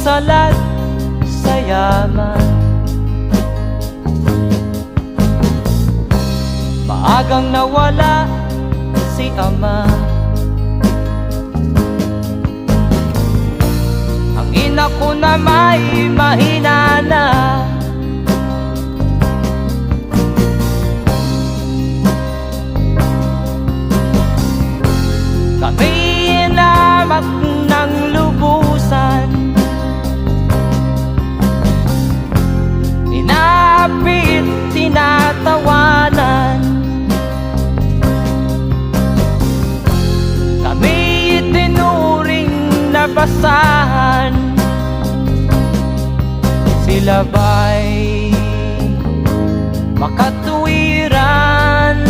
salat sa yaman. Maagang nawala si ama. Ang ina ko na may mahina na. Kami inamak ng lubusan, inapit, tinatawanan. Kami itinuring na basahan. Sila ba'y